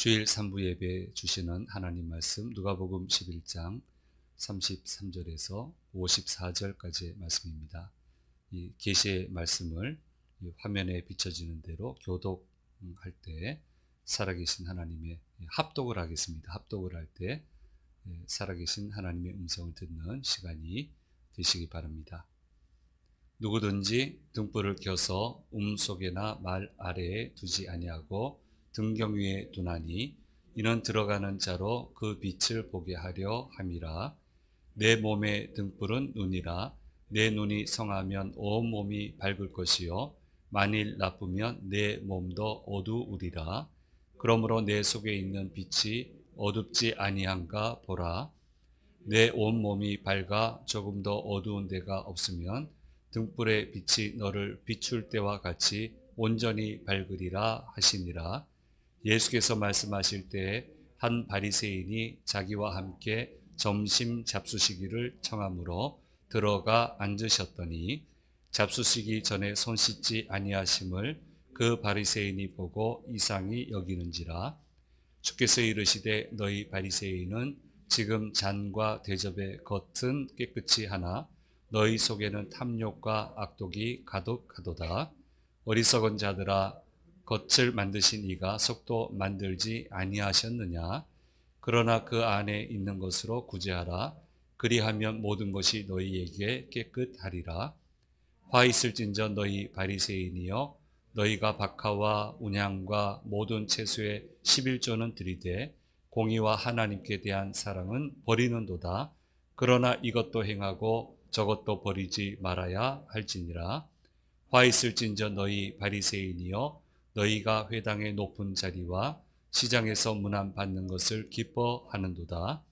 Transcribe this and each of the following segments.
주일 3부 예배 주시는 하나님 말씀 누가복음 11장 33절에서 54절까지의 말씀입니다. 이 계시의 말씀을 이 화면에 비춰지는 대로 교독할 때 살아계신 하나님의 합독을 하겠습니다. 합독을 할 때 살아계신 하나님의 음성을 듣는 시간이 되시기 바랍니다. 누구든지 등불을 켜서 속에나 말 아래에 두지 아니하고 등경 위에 두나니 이는 들어가는 자로 그 빛을 보게 하려 함이라. 내 몸의 등불은 눈이라. 내 눈이 성하면 온 몸이 밝을 것이요 만일 나쁘면 내 몸도 어두우리라. 그러므로 내 속에 있는 빛이 어둡지 아니한가 보라. 내 온 몸이 밝아 조금 더 어두운 데가 없으면 등불의 빛이 너를 비출 때와 같이 온전히 밝으리라 하시니라. 예수께서 말씀하실 때에 한 바리새인이 자기와 함께 점심 잡수시기를 청하므로 들어가 앉으셨더니 잡수시기 전에 손 씻지 아니하심을 그 바리새인이 보고 이상히 여기는지라. 주께서 이르시되 너희 바리새인은 지금 잔과 대접의 겉은 깨끗이 하나 너희 속에는 탐욕과 악독이 가득하도다. 어리석은 자들아, 겉을 만드신 이가 속도 만들지 아니하셨느냐? 그러나 그 안에 있는 것으로 구제하라. 그리하면 모든 것이 너희에게 깨끗하리라. 화 있을진저 너희 바리새인이여, 너희가 박하와 운향과 모든 채소의 11조는 들이되 공의와 하나님께 대한 사랑은 버리는도다. 그러나 이것도 행하고 저것도 버리지 말아야 할지니라. 화 있을진저 너희 바리새인이여, 너희가 회당의 높은 자리와 시장에서 문안 받는 것을 기뻐하는도다.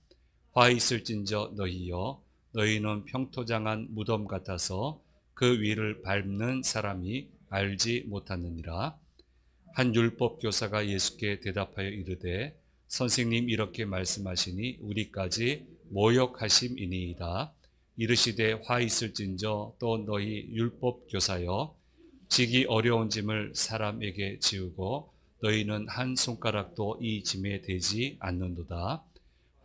화 있을진저 너희여, 너희는 평토장한 무덤 같아서 그 위를 밟는 사람이 알지 못하느니라. 한 율법 교사가 예수께 대답하여 이르되 선생님 이렇게 말씀하시니 우리까지 모욕하심이니이다. 이르시되 화 있을진저 또 너희 율법 교사여, 지기 어려운 짐을 사람에게 지우고 너희는 한 손가락도 이 짐에 대지 않는도다.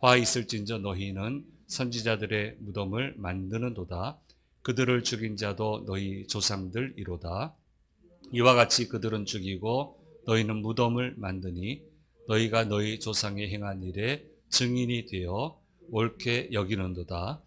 화 있을진저 너희는 선지자들의 무덤을 만드는도다. 그들을 죽인 자도 너희 조상들이로다. 이와 같이 그들은 죽이고 너희는 무덤을 만드니 너희가 너희 조상의 행한 일에 증인이 되어 옳게 여기는도다.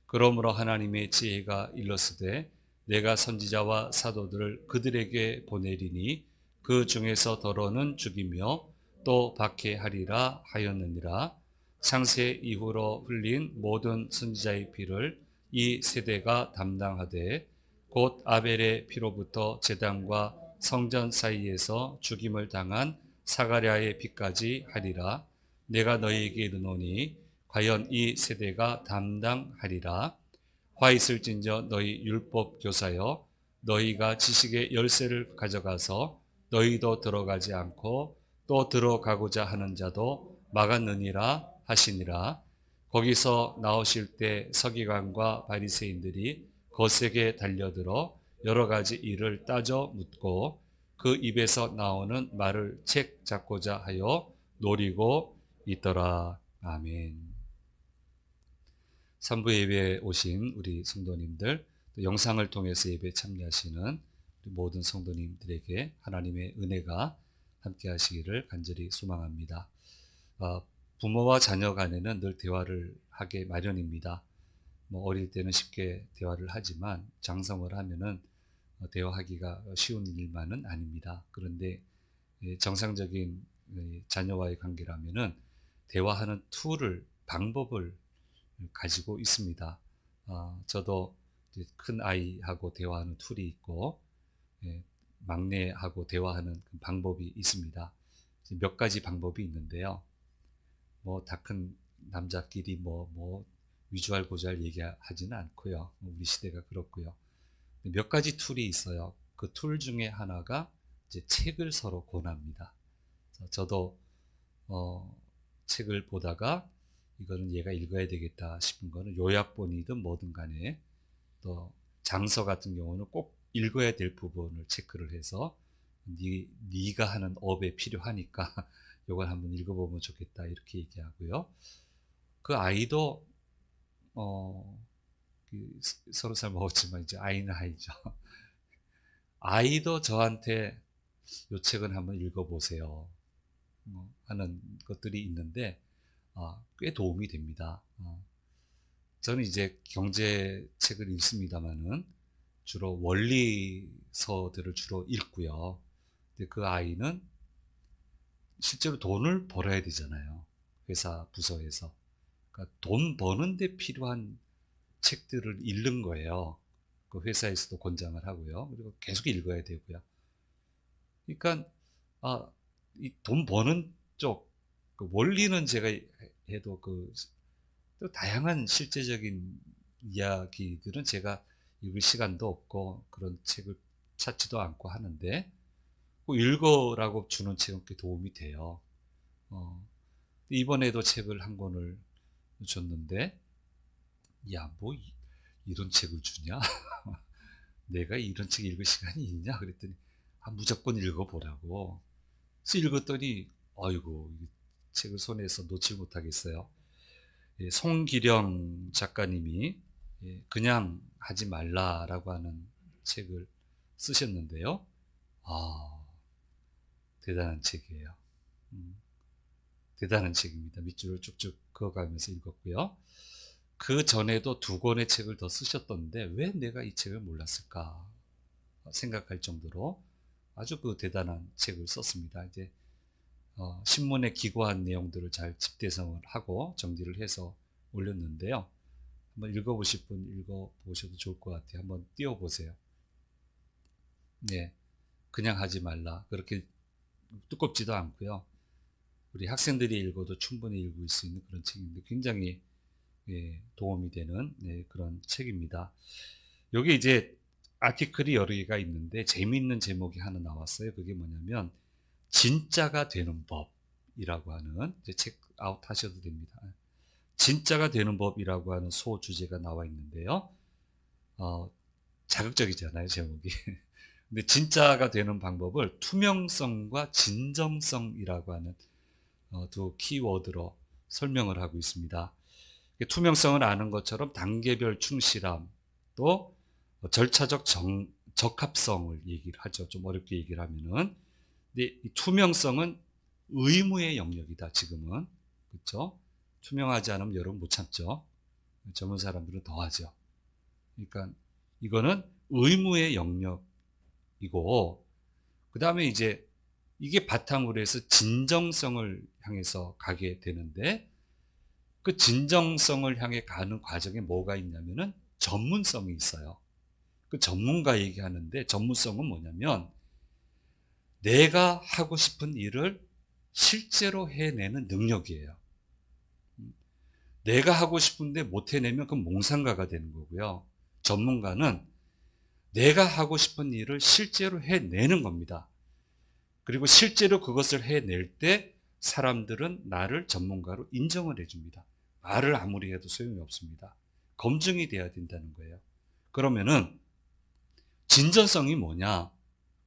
그러므로 하나님의 지혜가 일렀으되 내가 선지자와 사도들을 그들에게 보내리니 그 중에서 더러는 죽이며 또 박해하리라 하였느니라. 창세 이후로 흘린 모든 선지자의 피를 이 세대가 담당하되 곧 아벨의 피로부터 제단과 성전 사이에서 죽임을 당한 사가랴의 피까지 하리라. 내가 너희에게 이르노니 과연 이 세대가 담당하리라. 화 있을진저 너희 율법 교사여, 너희가 지식의 열쇠를 가져가서 너희도 들어가지 않고 또 들어가고자 하는 자도 막았느니라 하시니라. 거기서 나오실 때 서기관과 바리새인들이 거세게 달려들어 여러 가지 일을 따져 묻고 그 입에서 나오는 말을 책 잡고자 하여 노리고 있더라. 아멘. 3부 예배에 오신 우리 성도님들, 또 영상을 통해서 예배에 참여하시는 모든 성도님들에게 하나님의 은혜가 함께 하시기를 간절히 소망합니다. 부모와 자녀 간에는 늘 대화를 하게 마련입니다. 어릴 때는 쉽게 대화를 하지만 장성을 하면은 대화하기가 쉬운 일만은 아닙니다. 그런데 정상적인 자녀와의 관계라면은 대화하는 방법을 가지고 있습니다. 저도 큰 아이하고 대화하는 툴이 있고 막내하고 대화하는 방법이 있습니다. 몇 가지 방법이 있는데요. 다 큰 남자끼리 위주할 고주할 얘기하지는 않고요. 우리 시대가 그렇고요. 몇 가지 툴이 있어요. 그 툴 중에 하나가 이제 책을 서로 권합니다. 저도 책을 보다가 이거는 얘가 읽어야 되겠다 싶은 거는 요약본이든 뭐든 간에, 또 장서 같은 경우는 꼭 읽어야 될 부분을 체크를 해서 네가 하는 업에 필요하니까 요걸 한번 읽어보면 좋겠다 이렇게 얘기하고요. 그 아이도 30살 먹었지만 이제 아이는 아이죠. 아이도 저한테 요 책은 한번 읽어보세요 하는 것들이 있는데 꽤 도움이 됩니다. 저는 이제 경제책을 읽습니다만은 주로 원리서들을 주로 읽고요. 근데 그 아이는 실제로 돈을 벌어야 되잖아요. 회사 부서에서. 그러니까 돈 버는데 필요한 책들을 읽는 거예요. 그 회사에서도 권장을 하고요. 그리고 계속 읽어야 되고요. 그러니까 이 돈 버는 쪽, 그 원리는 제가 해도 또 다양한 실제적인 이야기들은 제가 읽을 시간도 없고 그런 책을 찾지도 않고 하는데 꼭 읽어라고 주는 책은 꽤 도움이 돼요. 이번에도 책을 한 권을 줬는데 야, 뭐 이런 책을 주냐? 내가 이런 책 읽을 시간이 있냐? 그랬더니 무조건 읽어보라고. 그래서 읽었더니 아이고 이 책을 손에서 놓질 못하겠어요. 송기령 작가님이 그냥 하지 말라라고 하는 책을 쓰셨는데요. 대단한 책이에요. 대단한 책입니다. 밑줄을 쭉쭉 그어가면서 읽었고요. 그 전에도 2권의 책을 더 쓰셨던데 왜 내가 이 책을 몰랐을까 생각할 정도로 아주 그 대단한 책을 썼습니다. 이제 신문에 기고한 내용들을 잘 집대성을 하고 정리를 해서 올렸는데요. 한번 읽어보실 분 읽어보셔도 좋을 것 같아요. 한번 띄워보세요. 네, 그냥 하지 말라. 그렇게 두껍지도 않고요. 우리 학생들이 읽어도 충분히 읽을 수 있는 그런 책인데 굉장히 도움이 되는 그런 책입니다. 여기 이제 아티클이 여러 개가 있는데 재미있는 제목이 하나 나왔어요. 그게 뭐냐면 진짜가 되는 법이라고 하는, 이제 책 아웃 하셔도 됩니다. 진짜가 되는 법이라고 하는 소주제가 나와 있는데요. 자극적이잖아요, 제목이. 근데 진짜가 되는 방법을 투명성과 진정성이라고 하는 두 키워드로 설명을 하고 있습니다. 투명성은 아는 것처럼 단계별 충실함, 또 절차적 적합성을 얘기를 하죠. 좀 어렵게 얘기를 하면은. 근데 이 투명성은 의무의 영역이다, 지금은. 그렇죠? 투명하지 않으면 여러분 못 참죠. 젊은 사람들은 더 하죠. 그러니까 이거는 의무의 영역이고, 그 다음에 이제 이게 바탕으로 해서 진정성을 향해서 가게 되는데, 그 진정성을 향해 가는 과정에 뭐가 있냐면은 전문성이 있어요. 그 전문가 얘기하는데 전문성은 뭐냐면 내가 하고 싶은 일을 실제로 해내는 능력이에요. 내가 하고 싶은데 못 해내면 그건 몽상가가 되는 거고요. 전문가는 내가 하고 싶은 일을 실제로 해내는 겁니다. 그리고 실제로 그것을 해낼 때 사람들은 나를 전문가로 인정을 해줍니다. 말을 아무리 해도 소용이 없습니다. 검증이 돼야 된다는 거예요. 그러면은 진전성이 뭐냐?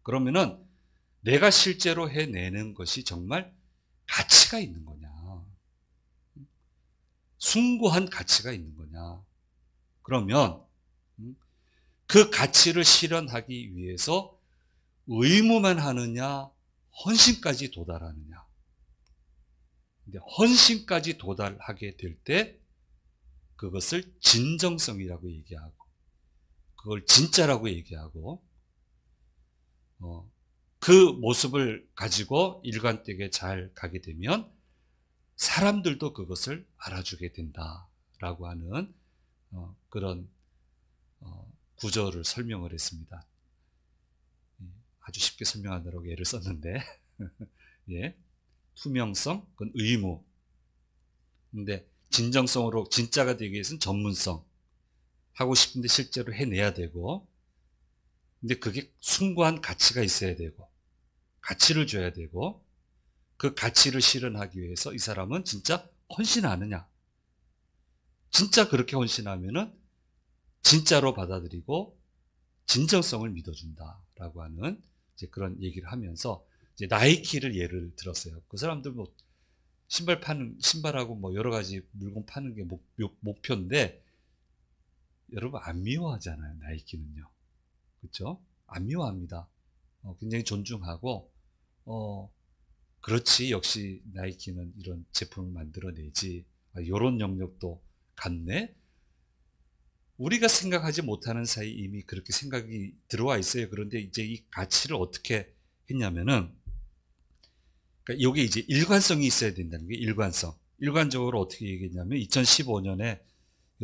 그러면은 내가 실제로 해내는 것이 정말 가치가 있는 거냐? 숭고한 가치가 있는 거냐? 그러면 그 가치를 실현하기 위해서 의무만 하느냐, 헌신까지 도달하느냐? 근데 헌신까지 도달하게 될 때 그것을 진정성이라고 얘기하고, 그걸 진짜라고 얘기하고, 그 모습을 가지고 일관되게 잘 가게 되면 사람들도 그것을 알아주게 된다라고 하는 그런 구조를 설명을 했습니다. 아주 쉽게 설명하느라고 예를 썼는데 예, 투명성, 그건 의무. 근데 진정성으로 진짜가 되기 위해서는 전문성. 하고 싶은데 실제로 해내야 되고, 근데 그게 숭고한 가치가 있어야 되고, 가치를 줘야 되고, 그 가치를 실현하기 위해서 이 사람은 진짜 헌신하느냐. 진짜 그렇게 헌신하면은 진짜로 받아들이고 진정성을 믿어준다라고 하는 이제 그런 얘기를 하면서 이제 나이키를 예를 들었어요. 그 사람들 뭐 신발하고 뭐 여러 가지 물건 파는 게 목표인데 여러분 안 미워하잖아요. 나이키는요. 그렇죠? 안 미워합니다. 굉장히 존중하고 그렇지 역시 나이키는 이런 제품을 만들어내지. 이런 영역도 갖네. 우리가 생각하지 못하는 사이 이미 그렇게 생각이 들어와 있어요. 그런데 이제 이 가치를 어떻게 했냐면은 그러니까 이게 이제 일관성이 있어야 된다는 게 일관성. 일관적으로 어떻게 얘기했냐면 2015년에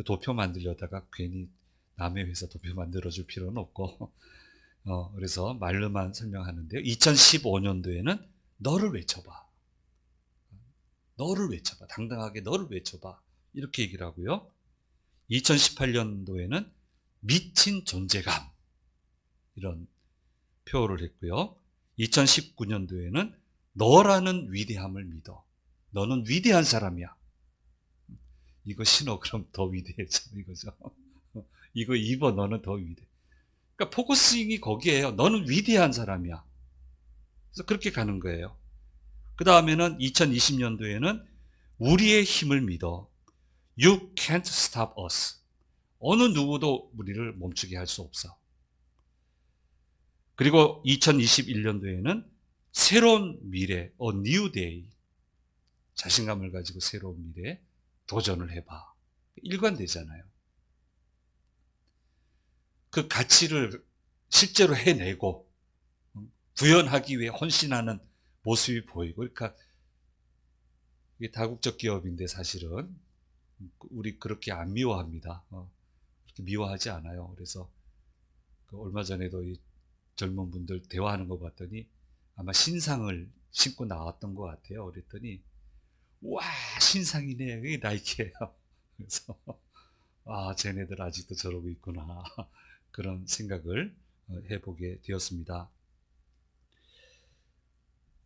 도표 만들려다가 괜히 남의 회사 도표 만들어줄 필요는 없고 그래서 말로만 설명하는데요. 2015년도에는 너를 외쳐봐. 너를 외쳐봐. 당당하게 너를 외쳐봐. 이렇게 얘기를 하고요. 2018년도에는 미친 존재감 이런 표현을 했고요. 2019년도에는 너라는 위대함을 믿어. 너는 위대한 사람이야. 이거 신어 그럼 더 위대해져 이거죠. 이거 입어 너는 더 위대해. 그러니까 포커싱이 거기에요. 너는 위대한 사람이야. 그래서 그렇게 가는 거예요. 그 다음에는 2020년도에는 우리의 힘을 믿어. You can't stop us. 어느 누구도 우리를 멈추게 할 수 없어. 그리고 2021년도에는 새로운 미래, a new day. 자신감을 가지고 새로운 미래에 도전을 해봐. 일관되잖아요. 그 가치를 실제로 해내고 구현하기 위해 헌신하는 모습이 보이고, 그러니까 이게 다국적 기업인데 사실은 우리 그렇게 안 미워합니다. 그렇게 미워하지 않아요. 그래서 얼마 전에도 이 젊은 분들 대화하는 거 봤더니 아마 신상을 신고 나왔던 것 같아요. 그랬더니 와 신상이네. 그게 나이키예요. 그래서 쟤네들 아직도 저러고 있구나. 그런 생각을 해보게 되었습니다.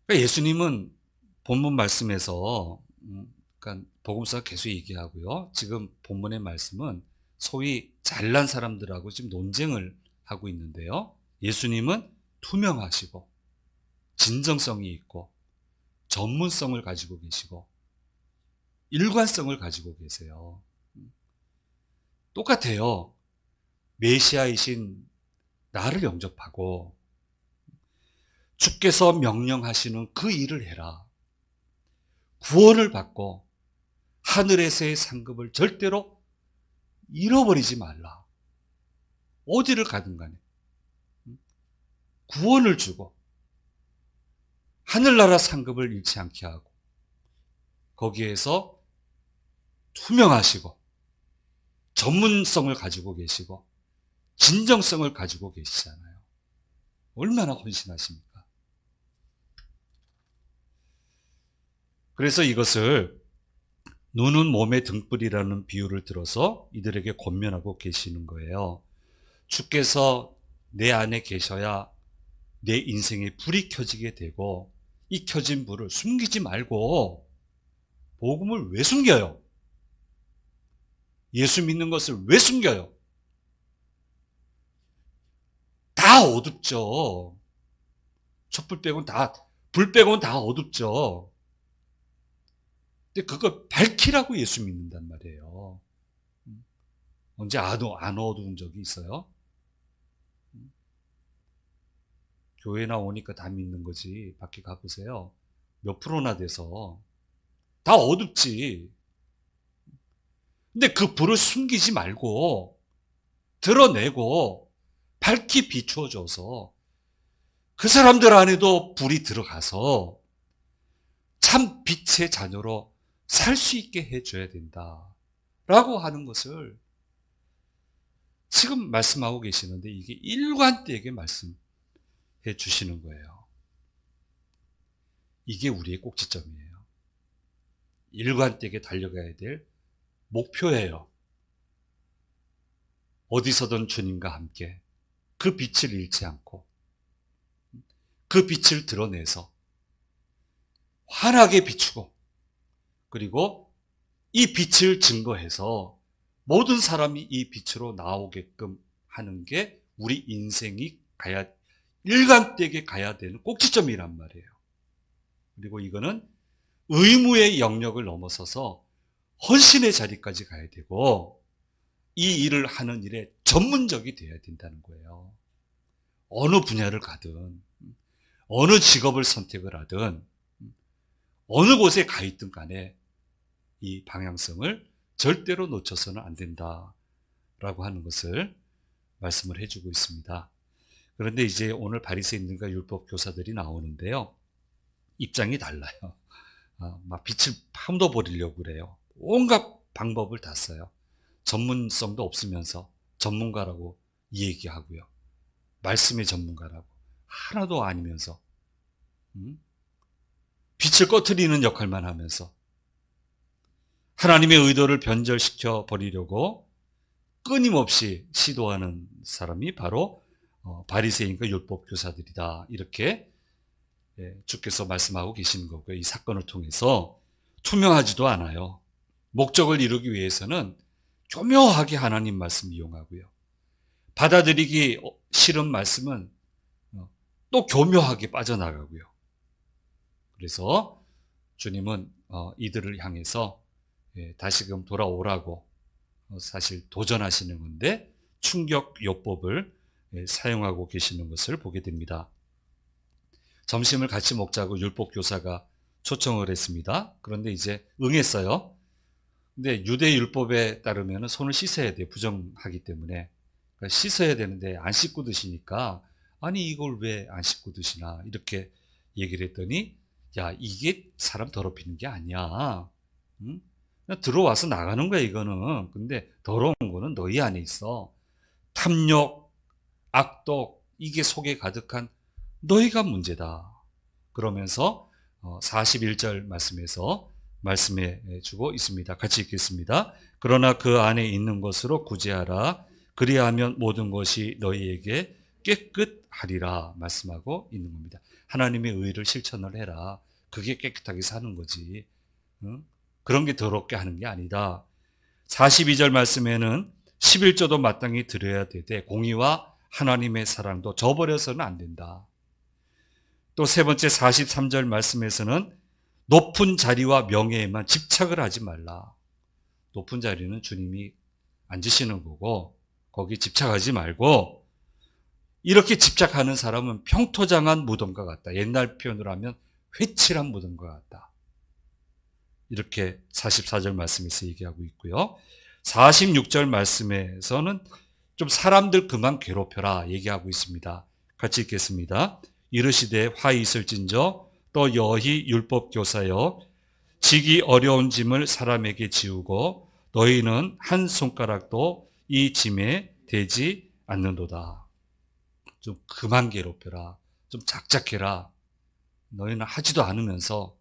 그러니까 예수님은 본문 말씀에서 그러니까 복음서가 계속 얘기하고요. 지금 본문의 말씀은 소위 잘난 사람들하고 지금 논쟁을 하고 있는데요. 예수님은 투명하시고 진정성이 있고 전문성을 가지고 계시고 일관성을 가지고 계세요. 똑같아요. 메시아이신 나를 영접하고 주께서 명령하시는 그 일을 해라. 구원을 받고 하늘에서의 상급을 절대로 잃어버리지 말라. 어디를 가든 간에 구원을 주고 하늘나라 상급을 잃지 않게 하고 거기에서 투명하시고 전문성을 가지고 계시고 진정성을 가지고 계시잖아요. 얼마나 헌신하십니까? 그래서 이것을 눈은 몸의 등불이라는 비유를 들어서 이들에게 권면하고 계시는 거예요. 주께서 내 안에 계셔야 내 인생에 불이 켜지게 되고 이 켜진 불을 숨기지 말고 복음을 왜 숨겨요? 예수 믿는 것을 왜 숨겨요? 다 어둡죠. 촛불 빼고는 불 빼고는 다 어둡죠. 근데 그걸 밝히라고 예수 믿는단 말이에요. 언제 안 어두운 적이 있어요? 교회 나오니까 다 믿는 거지. 밖에 가보세요. 몇 프로나 돼서. 다 어둡지. 근데 그 불을 숨기지 말고 드러내고 밝히 비추어줘서 그 사람들 안에도 불이 들어가서 참 빛의 자녀로 살 수 있게 해줘야 된다라고 하는 것을 지금 말씀하고 계시는데 이게 일관되게 말씀해 주시는 거예요. 이게 우리의 꼭지점이에요. 일관되게 달려가야 될 목표예요. 어디서든 주님과 함께 그 빛을 잃지 않고 그 빛을 드러내서 환하게 비추고 그리고 이 빛을 증거해서 모든 사람이 이 빛으로 나오게끔 하는 게 우리 인생이 일관되게 가야 되는 꼭지점이란 말이에요. 그리고 이거는 의무의 영역을 넘어서서 헌신의 자리까지 가야 되고 이 일을 하는 일에 전문적이 되어야 된다는 거예요. 어느 분야를 가든 어느 직업을 선택을 하든 어느 곳에 가 있든 간에 이 방향성을 절대로 놓쳐서는 안 된다라고 하는 것을 말씀을 해주고 있습니다. 그런데 이제 오늘 바리새인들과 율법 교사들이 나오는데요. 입장이 달라요. 막 빛을 파묻어 버리려고 그래요. 온갖 방법을 다 써요. 전문성도 없으면서 전문가라고 얘기하고요. 말씀의 전문가라고 하나도 아니면서 빛을 꺼트리는 역할만 하면서 하나님의 의도를 변절시켜 버리려고 끊임없이 시도하는 사람이 바로 바리새인과 율법 교사들이다. 이렇게 주께서 말씀하고 계시는 거고요. 이 사건을 통해서 투명하지도 않아요. 목적을 이루기 위해서는 교묘하게 하나님 말씀 이용하고요. 받아들이기 싫은 말씀은 또 교묘하게 빠져나가고요. 그래서 주님은 이들을 향해서 다시금 돌아오라고 사실 도전하시는 건데 충격요법을 사용하고 계시는 것을 보게 됩니다. 점심을 같이 먹자고 율법교사가 초청을 했습니다. 그런데 이제 응했어요. 근데 유대 율법에 따르면 손을 씻어야 돼요. 부정하기 때문에. 그러니까 씻어야 되는데 안 씻고 드시니까 아니 이걸 왜 안 씻고 드시나 이렇게 얘기를 했더니 야 이게 사람 더럽히는 게 아니야. 응? 그냥 들어와서 나가는 거야 이거는. 근데 더러운 거는 너희 안에 있어. 탐욕, 악독 이게 속에 가득한 너희가 문제다. 그러면서 41절 말씀에서 말씀해 주고 있습니다. 같이 읽겠습니다. 그러나 그 안에 있는 것으로 구제하라. 그리하면 모든 것이 너희에게 깨끗하리라 말씀하고 있는 겁니다. 하나님의 의를 실천을 해라. 그게 깨끗하게 사는 거지. 응? 그런 게 더럽게 하는 게 아니다. 42절 말씀에는 11조도 마땅히 드려야 되되 공의와 하나님의 사랑도 저버려서는 안 된다. 또 세 번째 43절 말씀에서는 높은 자리와 명예에만 집착을 하지 말라. 높은 자리는 주님이 앉으시는 거고 거기 집착하지 말고 이렇게 집착하는 사람은 평토장한 무덤과 같다. 옛날 표현으로 하면 회칠한 무덤과 같다. 이렇게 44절 말씀에서 얘기하고 있고요. 46절 말씀에서는 좀 사람들 그만 괴롭혀라 얘기하고 있습니다. 같이 읽겠습니다. 이르시되 화 있을진저 또 여희 율법교사여 지기 어려운 짐을 사람에게 지우고 너희는 한 손가락도 이 짐에 대지 않는도다. 좀 그만 괴롭혀라. 좀 작작해라. 너희는 하지도 않으면서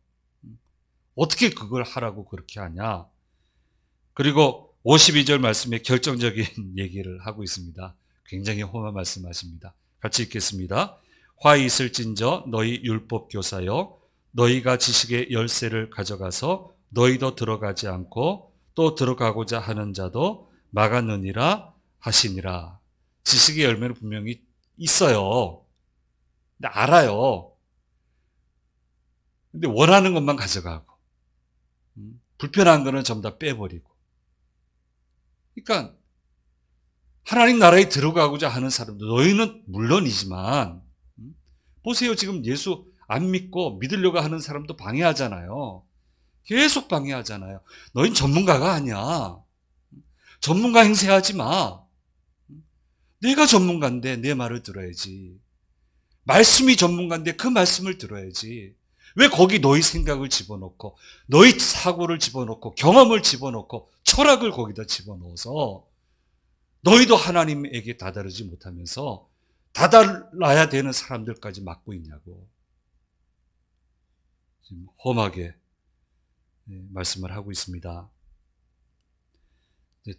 어떻게 그걸 하라고 그렇게 하냐. 그리고 52절 말씀에 결정적인 얘기를 하고 있습니다. 굉장히 험한 말씀하십니다. 같이 읽겠습니다. 화 있을진저 너희 율법교사여 너희가 지식의 열쇠를 가져가서 너희도 들어가지 않고 또 들어가고자 하는 자도 막았느니라 하시니라. 지식의 열매는 분명히 있어요. 근데 알아요. 근데 원하는 것만 가져가고 불편한 거는 전부 다 빼버리고. 그러니까 하나님 나라에 들어가고자 하는 사람들 너희는 물론이지만 보세요. 지금 예수 안 믿고 믿으려고 하는 사람도 방해하잖아요. 계속 방해하잖아요. 너희는 전문가가 아니야. 전문가 행세하지 마. 내가 전문가인데 내 말을 들어야지. 말씀이 전문가인데 그 말씀을 들어야지. 왜 거기 너희 생각을 집어넣고 너희 사고를 집어넣고 경험을 집어넣고 철학을 거기다 집어넣어서 너희도 하나님에게 다다르지 못하면서 다다라야 되는 사람들까지 맡고 있냐고 지금 험하게 말씀을 하고 있습니다.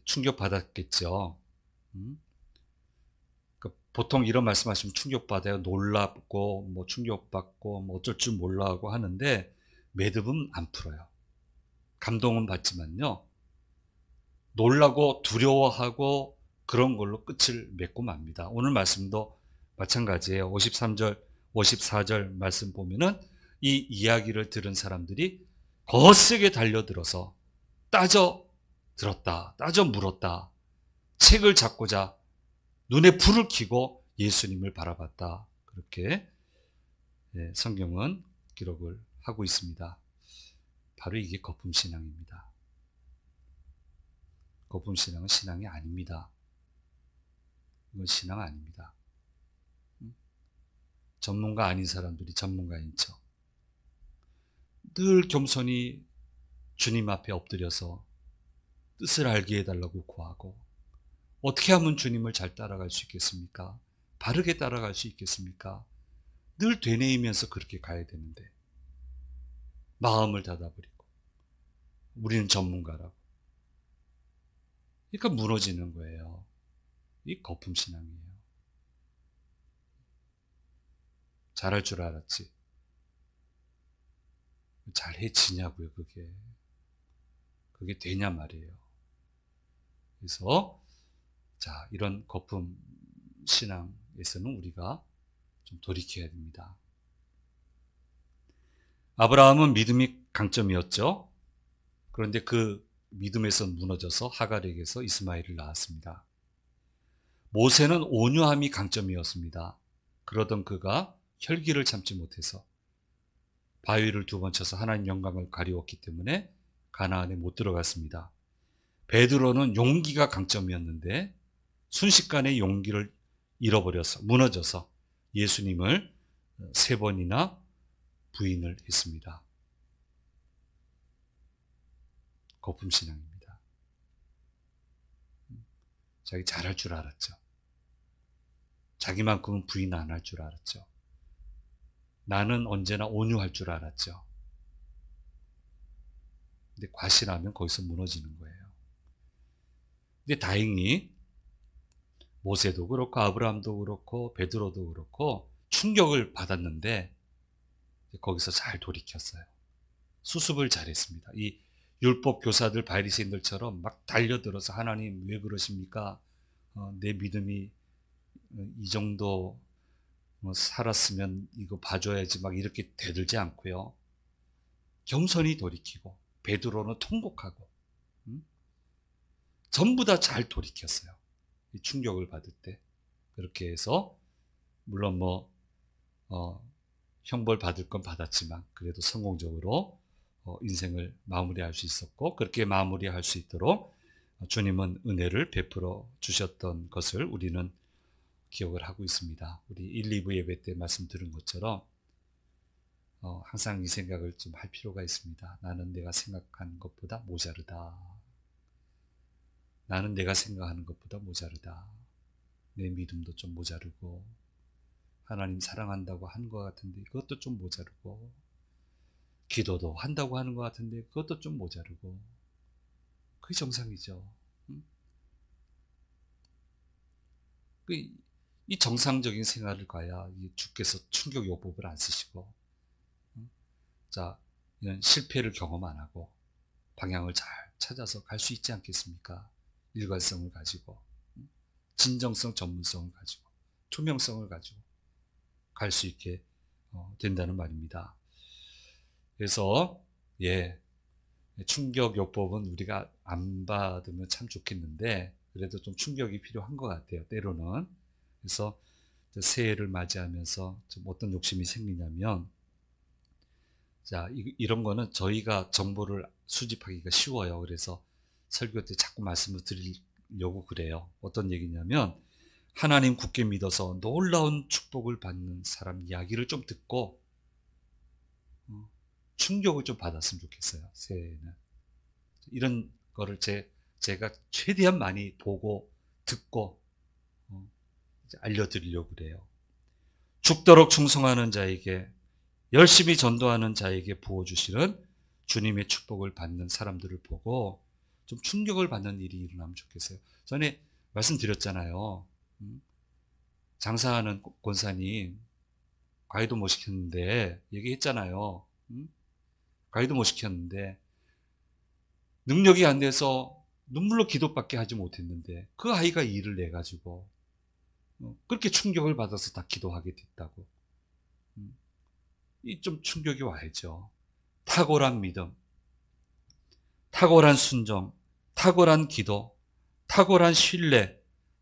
충격받았겠죠. 보통 이런 말씀하시면 충격받아요. 놀랍고 뭐 충격받고 뭐 어쩔 줄 몰라 하고 하는데 매듭은 안 풀어요. 감동은 받지만요. 놀라고 두려워하고 그런 걸로 끝을 맺고 맙니다. 오늘 말씀도 마찬가지예요. 53절, 54절 말씀 보면은 이 이야기를 들은 사람들이 거세게 달려들어서 따져 들었다, 따져 물었다, 책을 잡고자 눈에 불을 켜고 예수님을 바라봤다. 그렇게 성경은 기록을 하고 있습니다. 바로 이게 거품신앙입니다. 거품신앙은 신앙이 아닙니다. 이건 신앙 아닙니다. 전문가 아닌 사람들이 전문가인 척. 늘 겸손히 주님 앞에 엎드려서 뜻을 알게 해달라고 구하고, 어떻게 하면 주님을 잘 따라갈 수 있겠습니까? 바르게 따라갈 수 있겠습니까? 늘 되뇌이면서 그렇게 가야 되는데 마음을 닫아버리고 우리는 전문가라고. 그러니까 무너지는 거예요. 이 거품신앙이에요. 잘할 줄 알았지. 잘해지냐고요, 그게. 그게 되냐 말이에요. 그래서 자, 이런 거품 신앙에서는 우리가 좀 돌이켜야 됩니다. 아브라함은 믿음이 강점이었죠. 그런데 그 믿음에서 무너져서 하갈에게서 이스마엘을 낳았습니다. 모세는 온유함이 강점이었습니다. 그러던 그가 혈기를 참지 못해서 바위를 2번 쳐서 하나님 영광을 가리웠기 때문에 가나안에 못 들어갔습니다. 베드로는 용기가 강점이었는데 순식간에 용기를 잃어버려서 무너져서 예수님을 3번이나 부인을 했습니다. 거품신앙입니다. 자기 잘할 줄 알았죠. 자기만큼은 부인 안 할 줄 알았죠. 나는 언제나 온유할 줄 알았죠. 근데 과신하면 거기서 무너지는 거예요. 근데 다행히 모세도 그렇고 아브라함도 그렇고 베드로도 그렇고 충격을 받았는데 거기서 잘 돌이켰어요. 수습을 잘했습니다. 이 율법 교사들 바리새인들처럼 막 달려들어서 하나님 왜 그러십니까? 내 믿음이 이 정도 살았으면 이거 봐줘야지 막 이렇게 대들지 않고요. 겸손히 돌이키고 베드로는 통곡하고 전부 다 잘 돌이켰어요. 이 충격을 받을 때. 그렇게 해서 물론 형벌 받을 건 받았지만 그래도 성공적으로 인생을 마무리할 수 있었고, 그렇게 마무리할 수 있도록 주님은 은혜를 베풀어 주셨던 것을 우리는 기억을 하고 있습니다. 우리 1, 2부 예배 때 말씀 들은 것처럼 항상 이 생각을 좀 할 필요가 있습니다. 나는 내가 생각하는 것보다 모자르다. 나는 내가 생각하는 것보다 모자르다. 내 믿음도 좀 모자르고 하나님 사랑한다고 하는 것 같은데 그것도 좀 모자르고, 기도도 한다고 하는 것 같은데 그것도 좀 모자르고, 그게 정상이죠. 이 정상적인 생활을 가야 주께서 충격 요법을 안 쓰시고, 자, 이런 실패를 경험 안 하고 방향을 잘 찾아서 갈 수 있지 않겠습니까? 일관성을 가지고, 진정성, 전문성을 가지고, 투명성을 가지고 갈 수 있게 된다는 말입니다. 그래서 충격 요법은 우리가 안 받으면 참 좋겠는데 그래도 좀 충격이 필요한 것 같아요, 때로는. 그래서 새해를 맞이하면서 좀 어떤 욕심이 생기냐면, 자, 이런 거는 저희가 정보를 수집하기가 쉬워요. 그래서 설교 때 자꾸 말씀을 드리려고 그래요. 어떤 얘기냐면, 하나님 굳게 믿어서 놀라운 축복을 받는 사람 이야기를 좀 듣고 충격을 좀 받았으면 좋겠어요, 새해에는. 이런 거를 제가 최대한 많이 보고 듣고 알려드리려고 그래요. 죽도록 충성하는 자에게, 열심히 전도하는 자에게 부어주시는 주님의 축복을 받는 사람들을 보고 좀 충격을 받는 일이 일어나면 좋겠어요. 전에 말씀드렸잖아요. 장사하는 권사님 과외도 못 시켰는데, 얘기했잖아요. 과외도 못 시켰는데 능력이 안 돼서 눈물로 기도밖에 하지 못했는데 그 아이가 일을 내가지고 그렇게 충격을 받아서 다 기도하게 됐다고. 이 좀 충격이 와야죠. 탁월한 믿음, 탁월한 순종, 탁월한 기도, 탁월한 신뢰,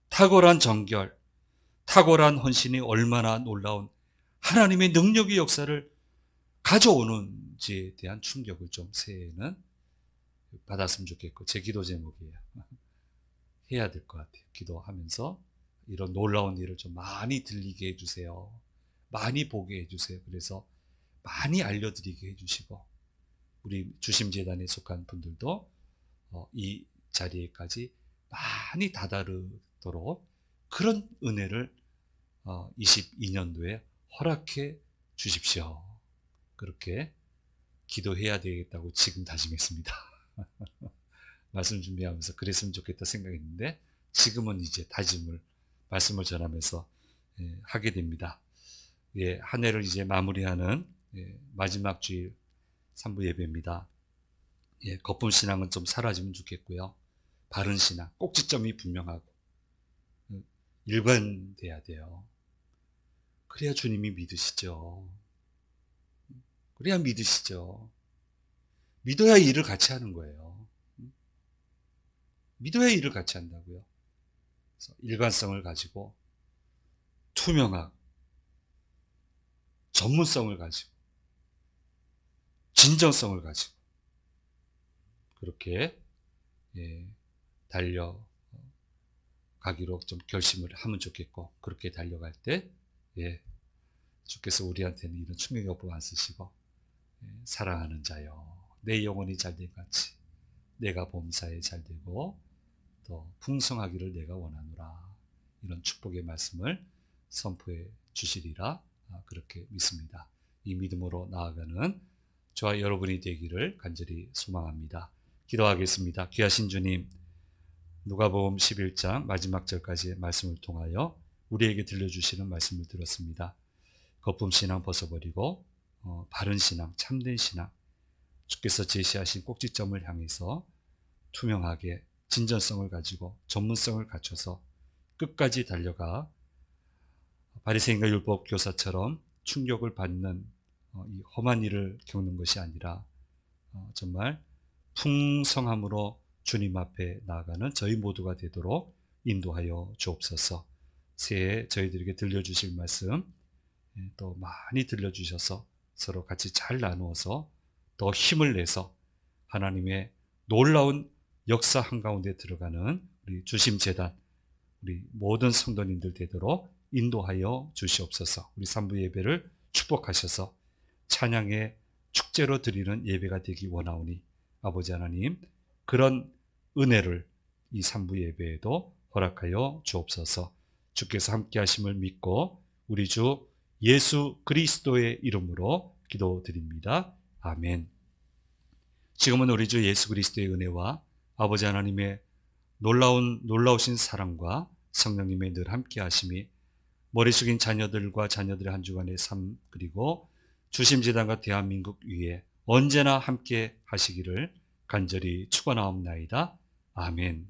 탁월한 정결, 탁월한 헌신이 얼마나 놀라운 하나님의 능력의 역사를 가져오는지에 대한 충격을 좀 새해에는 받았으면 좋겠고, 제 기도 제목이에요. 해야 될 것 같아요. 기도하면서 이런 놀라운 일을 좀 많이 들리게 해주세요. 많이 보게 해주세요. 그래서 많이 알려드리게 해주시고, 우리 주심재단에 속한 분들도 이 자리에까지 많이 다다르도록 그런 은혜를 22년도에 허락해 주십시오. 그렇게 기도해야 되겠다고 지금 다짐했습니다. 말씀 준비하면서 그랬으면 좋겠다 생각했는데, 지금은 이제 말씀을 전하면서 하게 됩니다. 예, 한 해를 이제 마무리하는 마지막 주일 3부 예배입니다. 예, 거품 신앙은 좀 사라지면 좋겠고요. 바른 신앙, 꼭지점이 분명하고 일관돼야 돼요. 그래야 주님이 믿으시죠. 그래야 믿으시죠. 믿어야 일을 같이 하는 거예요. 믿어야 일을 같이 한다고요. 그래서 일관성을 가지고 투명하고 전문성을 가지고 진정성을 가지고 그렇게 달려가기로 좀 결심을 하면 좋겠고, 그렇게 달려갈 때 주께서 우리한테는 이런 충격요법 안 쓰시고 사랑하는 자여 내 영혼이 잘된 같이 내가 범사에 잘되고 더 풍성하기를 내가 원하노라, 이런 축복의 말씀을 선포해 주시리라 그렇게 믿습니다. 이 믿음으로 나아가는 저와 여러분이 되기를 간절히 소망합니다. 기도하겠습니다. 귀하신 주님, 누가복음 11장 마지막 절까지의 말씀을 통하여 우리에게 들려주시는 말씀을 들었습니다. 거품 신앙 벗어버리고 바른 신앙, 참된 신앙, 주께서 제시하신 꼭지점을 향해서 투명하게 진전성을 가지고 전문성을 갖춰서 끝까지 달려가 바리새인과 율법 교사처럼 충격을 받는 이 험한 일을 겪는 것이 아니라 정말 풍성함으로 주님 앞에 나아가는 저희 모두가 되도록 인도하여 주옵소서. 새해 저희들에게 들려주실 말씀 또 많이 들려주셔서 서로 같이 잘 나누어서 더 힘을 내서 하나님의 놀라운 역사 한가운데 들어가는 우리 주심재단, 우리 모든 성도님들 되도록 인도하여 주시옵소서. 우리 3부 예배를 축복하셔서 찬양의 축제로 드리는 예배가 되기 원하오니 아버지 하나님, 그런 은혜를 이 3부 예배에도 허락하여 주옵소서. 주께서 함께 하심을 믿고 우리 주 예수 그리스도의 이름으로 기도드립니다. 아멘. 지금은 우리 주 예수 그리스도의 은혜와 아버지 하나님의 놀라우신 사랑과 성령님의 늘 함께 하심이 머리 숙인 자녀들과 자녀들의 한 주간의 삶, 그리고 주심재단과 대한민국 위에 언제나 함께 하시기를 간절히 축원하옵나이다. 아멘.